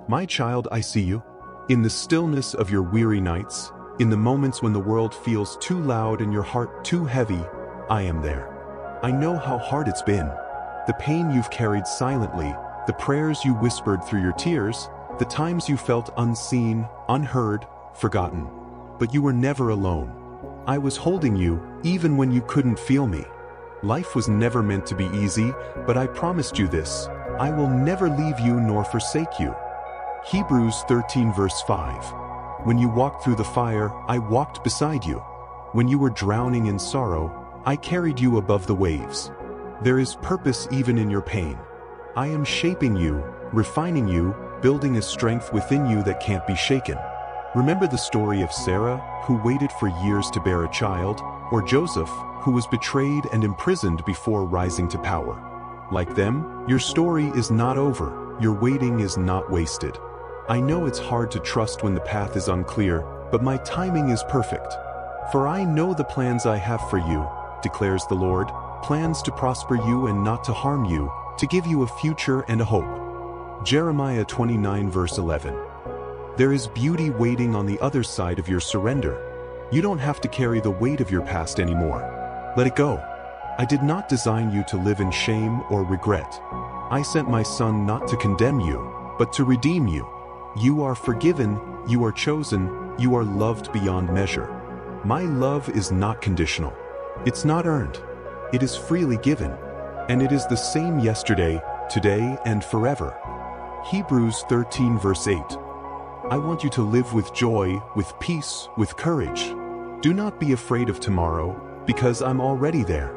My child, I see you. In the stillness of your weary nights, in the moments when the world feels too loud and your heart too heavy, I am there. I know how hard it's been. The pain you've carried silently, the prayers you whispered through your tears, the times you felt unseen, unheard, forgotten. But you were never alone. I was holding you, even when you couldn't feel me. Life was never meant to be easy, but I promised you this: I will never leave you nor forsake you. Hebrews 13 verse 5. When you walked through the fire, I walked beside you. When you were drowning in sorrow, I carried you above the waves. There is purpose even in your pain. I am shaping you, refining you, building a strength within you that can't be shaken. Remember the story of Sarah, who waited for years to bear a child, or Joseph, who was betrayed and imprisoned before rising to power. Like them, your story is not over, your waiting is not wasted. I know it's hard to trust when the path is unclear, but my timing is perfect. For I know the plans I have for you, declares the Lord, plans to prosper you and not to harm you, to give you a future and a hope. Jeremiah 29 verse 11. There is beauty waiting on the other side of your surrender. You don't have to carry the weight of your past anymore. Let it go. I did not design you to live in shame or regret. I sent my Son not to condemn you, but to redeem you. You are forgiven, you are chosen, you are loved beyond measure. My love is not conditional. It's not earned. It is freely given. And it is the same yesterday, today, and forever. Hebrews 13 verse 8. I want you to live with joy, with peace, with courage. Do not be afraid of tomorrow, because I'm already there.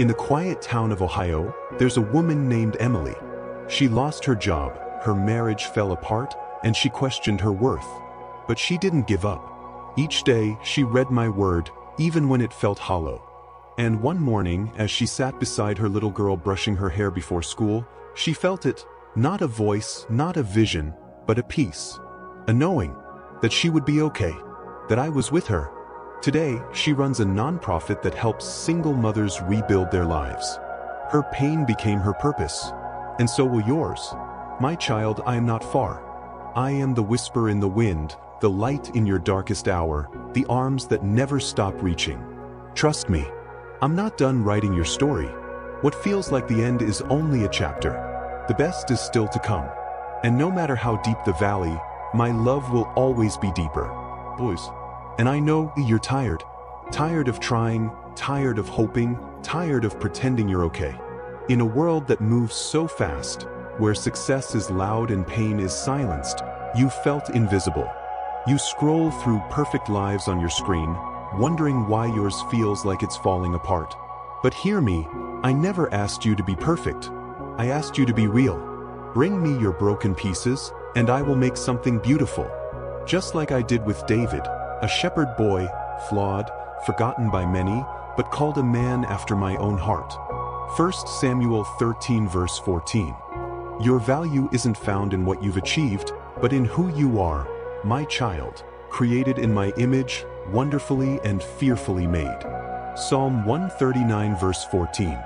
In the quiet town of Ohio, there's a woman named Emily. She lost her job, her marriage fell apart, and she questioned her worth. But she didn't give up. Each day, she read my word, even when it felt hollow. And one morning, as she sat beside her little girl brushing her hair before school, she felt it, not a voice, not a vision, but a peace. A knowing that she would be okay, that I was with her. Today, she runs a nonprofit that helps single mothers rebuild their lives. Her pain became her purpose, and so will yours. My child, I am not far. I am the whisper in the wind, the light in your darkest hour, the arms that never stop reaching. Trust me, I'm not done writing your story. What feels like the end is only a chapter. The best is still to come. And no matter how deep the valley, my love will always be deeper. Boys. And I know you're tired. Tired of trying, tired of hoping, tired of pretending you're okay. In a world that moves so fast, where success is loud and pain is silenced, you felt invisible. You scroll through perfect lives on your screen, wondering why yours feels like it's falling apart. But hear me, I never asked you to be perfect. I asked you to be real. Bring me your broken pieces, and I will make something beautiful. Just like I did with David, a shepherd boy, flawed, forgotten by many, but called a man after my own heart. 1 Samuel 13 verse 14. Your value isn't found in what you've achieved, but in who you are, my child, created in my image, wonderfully and fearfully made. Psalm 139 verse 14.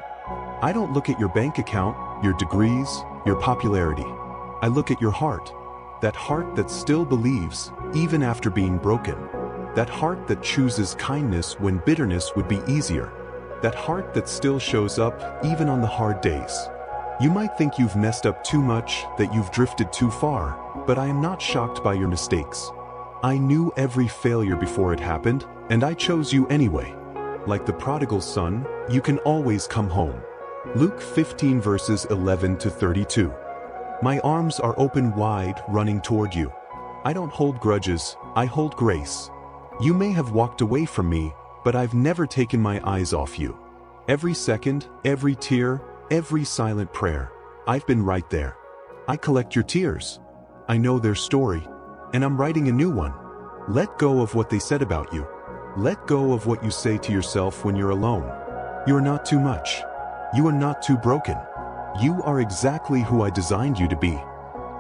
I don't look at your bank account, your degrees, your popularity. I look at your heart. That heart that still believes, even after being broken. That heart that chooses kindness when bitterness would be easier. That heart that still shows up, even on the hard days. You might think you've messed up too much, that you've drifted too far, but I am not shocked by your mistakes. I knew every failure before it happened, and I chose you anyway. Like the prodigal son, you can always come home. Luke 15 verses 11 to 32. My arms are open wide, running toward you. I don't hold grudges, I hold grace. You may have walked away from me, but I've never taken my eyes off you. Every second, every tear, every silent prayer, I've been right there. I collect your tears. I know their story, and I'm writing a new one. Let go of what they said about you. Let go of what you say to yourself when you're alone. You are not too much. You are not too broken. You are exactly who I designed you to be.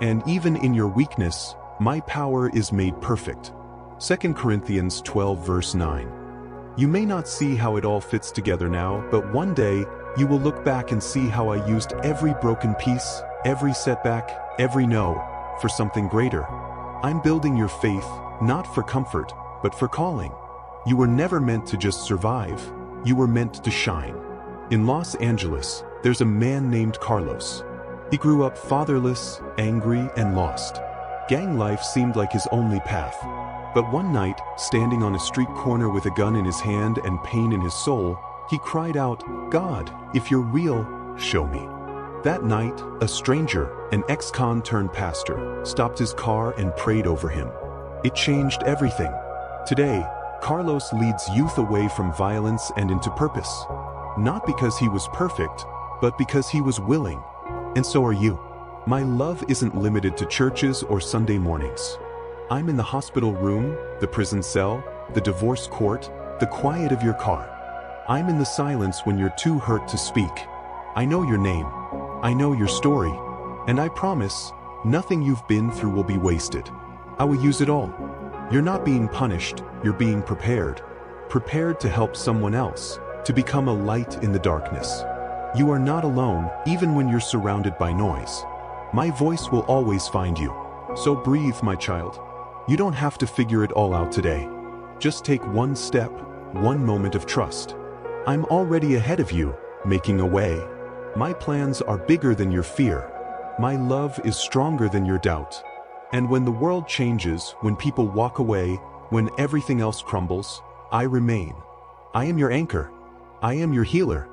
And even in your weakness, my power is made perfect. 2 Corinthians 12 verse 9. You may not see how it all fits together now, but one day, you will look back and see how I used every broken piece, every setback, every no, for something greater. I'm building your faith, not for comfort, but for calling. You were never meant to just survive, you were meant to shine. In Los Angeles, there's a man named Carlos. He grew up fatherless, angry, and lost. Gang life seemed like his only path. But one night, standing on a street corner with a gun in his hand and pain in his soul, he cried out, "God, if you're real, show me." That night, a stranger, an ex-con turned pastor, stopped his car and prayed over him. It changed everything. Today, Carlos leads youth away from violence and into purpose. Not because he was perfect, but because he was willing. And so are you. My love isn't limited to churches or Sunday mornings. I'm in the hospital room, the prison cell, the divorce court, the quiet of your car. I'm in the silence when you're too hurt to speak. I know your name. I know your story. And I promise, nothing you've been through will be wasted. I will use it all. You're not being punished, you're being prepared. Prepared to help someone else, to become a light in the darkness. You are not alone, even when you're surrounded by noise. My voice will always find you. So breathe, my child. You don't have to figure it all out today. Just take one step, one moment of trust. I'm already ahead of you, making a way. My plans are bigger than your fear. My love is stronger than your doubt. And when the world changes, when people walk away, when everything else crumbles, I remain. I am your anchor. I am your healer.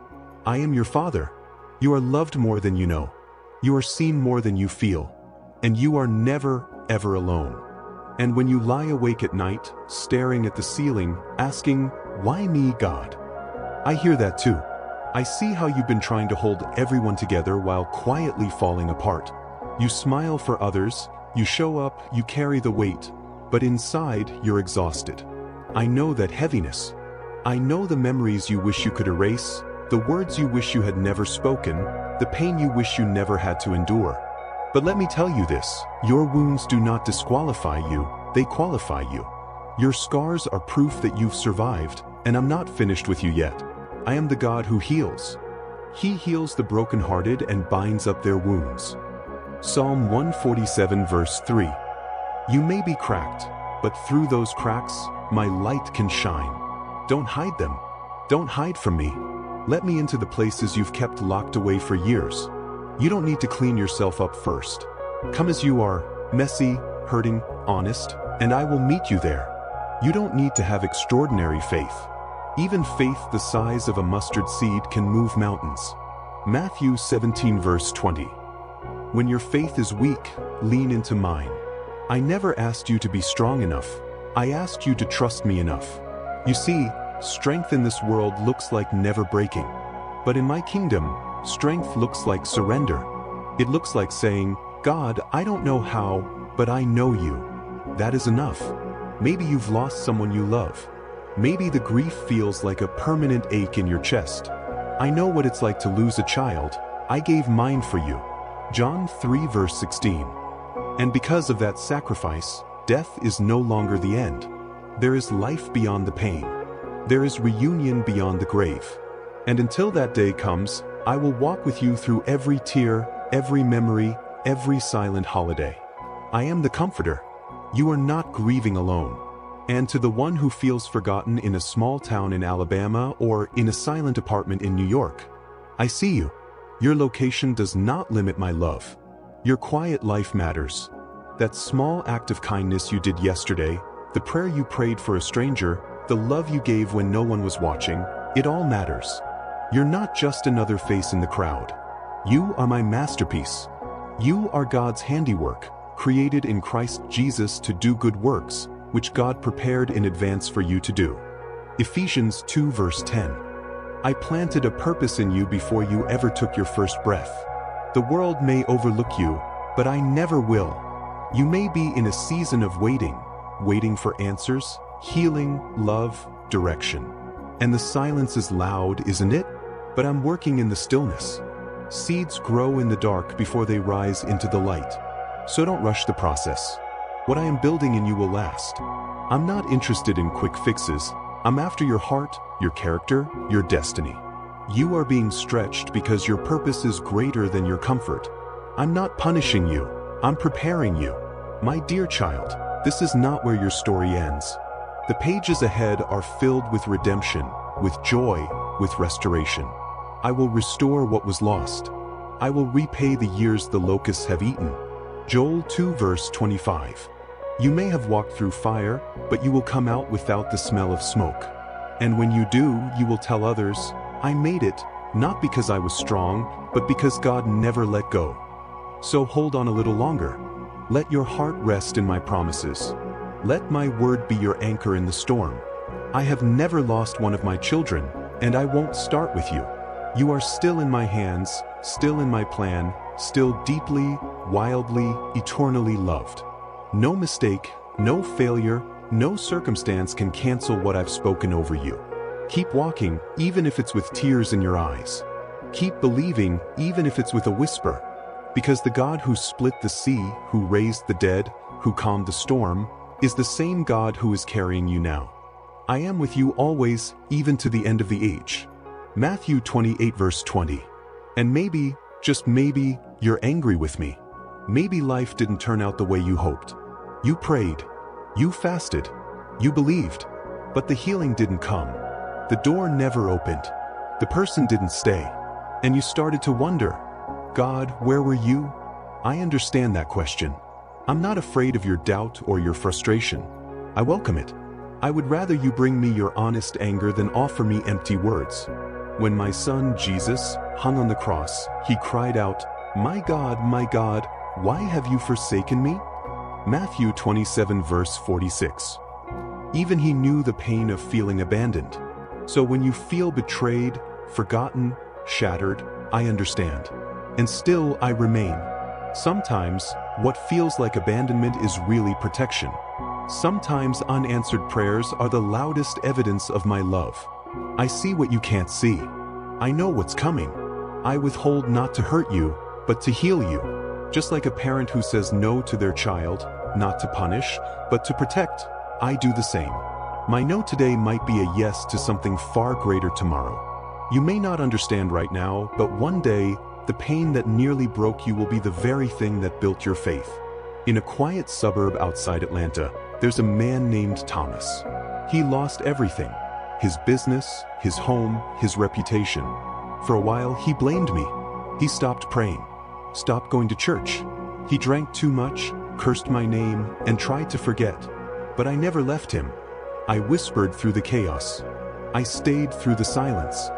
I am your father. You are loved more than you know. You are seen more than you feel. And you are never, ever alone. And when you lie awake at night, staring at the ceiling, asking, "Why me, God?" I hear that too. I see how you've been trying to hold everyone together while quietly falling apart. You smile for others, you show up, you carry the weight, but inside you're exhausted. I know that heaviness. I know the memories you wish you could erase, the words you wish you had never spoken, the pain you wish you never had to endure. But let me tell you this, your wounds do not disqualify you, they qualify you. Your scars are proof that you've survived, and I'm not finished with you yet. I am the God who heals. He heals the brokenhearted and binds up their wounds. Psalm 147 verse 3. You may be cracked, but through those cracks, my light can shine. Don't hide them. Don't hide from me. Let me into the places you've kept locked away for years. You don't need to clean yourself up first. Come as you are, messy, hurting, honest, and I will meet you there. You don't need to have extraordinary faith. Even faith the size of a mustard seed can move mountains. Matthew 17 verse 20. When your faith is weak, lean into mine. I never asked you to be strong enough. I asked you to trust me enough. You see, strength in this world looks like never breaking. But in my kingdom, strength looks like surrender. It looks like saying, "God, I don't know how, but I know you." That is enough. Maybe you've lost someone you love. Maybe the grief feels like a permanent ache in your chest. I know what it's like to lose a child. I gave mine for you. John 3 verse 16. And because of that sacrifice, death is no longer the end. There is life beyond the pain. There is reunion beyond the grave. And until that day comes, I will walk with you through every tear, every memory, every silent holiday. I am the comforter. You are not grieving alone. And to the one who feels forgotten in a small town in Alabama or in a silent apartment in New York, I see you. Your location does not limit my love. Your quiet life matters. That small act of kindness you did yesterday, the prayer you prayed for a stranger, the love you gave when no one was watching, it all matters. You're not just another face in the crowd. You are my masterpiece. You are God's handiwork, created in Christ Jesus to do good works, which God prepared in advance for you to do. Ephesians 2 verse 10. I planted a purpose in you before you ever took your first breath. The world may overlook you, but I never will. You may be in a season of waiting for answers, healing, love, direction. And the silence is loud, isn't it? But I'm working in the stillness. Seeds grow in the dark before they rise into the light. So don't rush the process. What I am building in you will last. I'm not interested in quick fixes. I'm after your heart, your character, your destiny. You are being stretched because your purpose is greater than your comfort. I'm not punishing you. I'm preparing you. My dear child, this is not where your story ends. The pages ahead are filled with redemption, with joy, with restoration. I will restore what was lost. I will repay the years the locusts have eaten. Joel 2 verse 25. You may have walked through fire, but you will come out without the smell of smoke. And when you do, you will tell others, I made it, not because I was strong, but because God never let go. So hold on a little longer. Let your heart rest in my promises. Let my word be your anchor in the storm. I have never lost one of my children, and I won't start with you. You are still in my hands, still in my plan, still deeply, wildly, eternally loved. No mistake, no failure, no circumstance can cancel what I've spoken over you. Keep walking, even if it's with tears in your eyes. Keep believing, even if it's with a whisper. Because the God who split the sea, who raised the dead, who calmed the storm, is the same God who is carrying you now. I am with you always, even to the end of the age. Matthew 28 verse 20. And maybe, just maybe, you're angry with me. Maybe life didn't turn out the way you hoped. You prayed. You fasted. You believed. But the healing didn't come. The door never opened. The person didn't stay. And you started to wonder, God, where were you? I understand that question. I'm not afraid of your doubt or your frustration. I welcome it. I would rather you bring me your honest anger than offer me empty words. When my son Jesus hung on the cross, he cried out, my God, why have you forsaken me? Matthew 27 verse 46. Even he knew the pain of feeling abandoned. So when you feel betrayed, forgotten, shattered, I understand. And still I remain. Sometimes, what feels like abandonment is really protection. Sometimes unanswered prayers are the loudest evidence of my love. I see what you can't see. I know what's coming. I withhold not to hurt you, but to heal you. Just like a parent who says no to their child, not to punish, but to protect, I do the same. My no today might be a yes to something far greater tomorrow. You may not understand right now, but one day, the pain that nearly broke you will be the very thing that built your faith. In a quiet suburb outside Atlanta, there's a man named Thomas. He lost everything. His business, his home, his reputation. For a while, he blamed me. He stopped praying, stopped going to church. He drank too much, cursed my name, and tried to forget. But I never left him. I whispered through the chaos. I stayed through the silence.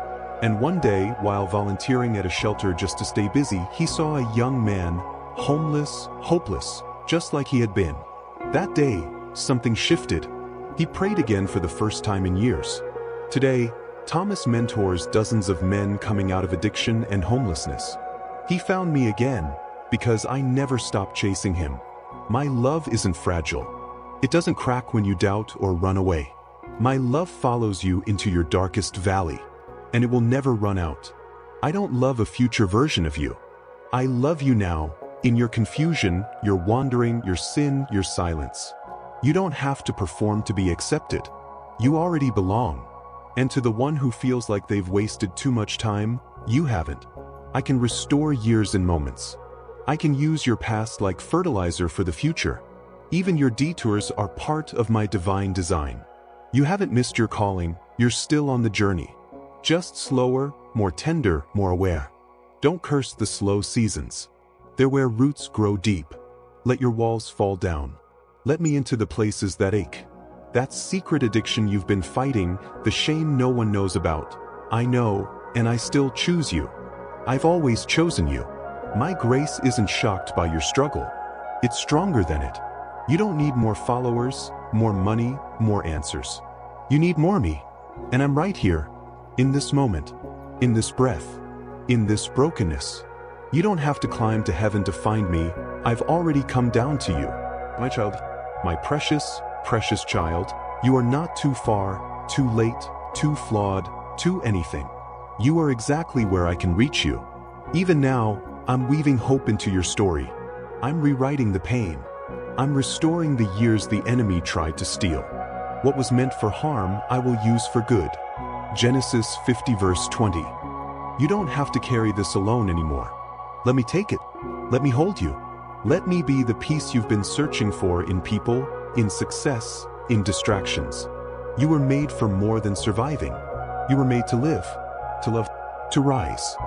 And one day, while volunteering at a shelter just to stay busy, he saw a young man, homeless, hopeless, just like he had been. That day, something shifted. He prayed again for the first time in years. Today, Thomas mentors dozens of men coming out of addiction and homelessness. He found me again, because I never stopped chasing him. My love isn't fragile. It doesn't crack when you doubt or run away. My love follows you into your darkest valley. And it will never run out. I don't love a future version of you. I love you now, in your confusion, your wandering, your sin, your silence. You don't have to perform to be accepted. You already belong. And to the one who feels like they've wasted too much time, you haven't. I can restore years and moments. I can use your past like fertilizer for the future. Even your detours are part of my divine design. You haven't missed your calling, you're still on the journey. Just slower, more tender, more aware. Don't curse the slow seasons. They're where roots grow deep. Let your walls fall down. Let me into the places that ache. That secret addiction you've been fighting, the shame no one knows about. I know, and I still choose you. I've always chosen you. My grace isn't shocked by your struggle. It's stronger than it. You don't need more followers, more money, more answers. You need more me. And I'm right here. In this moment, in this breath, in this brokenness. You don't have to climb to heaven to find me. I've already come down to you. My child, my precious, precious child, you are not too far, too late, too flawed, too anything. You are exactly where I can reach you. Even now, I'm weaving hope into your story. I'm rewriting the pain. I'm restoring the years the enemy tried to steal. What was meant for harm, I will use for good. Genesis 50 verse 20. You don't have to carry this alone anymore. Let me take it. Let me hold you. Let me be the peace you've been searching for in people, in success, in distractions. You were made for more than surviving. You were made to live, to love, to rise.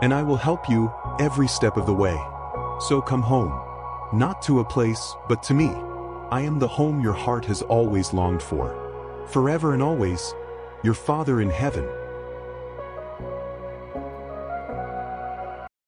And I will help you every step of the way. So come home. Not to a place, but to me. I am the home your heart has always longed for. Forever and always, your Father in heaven.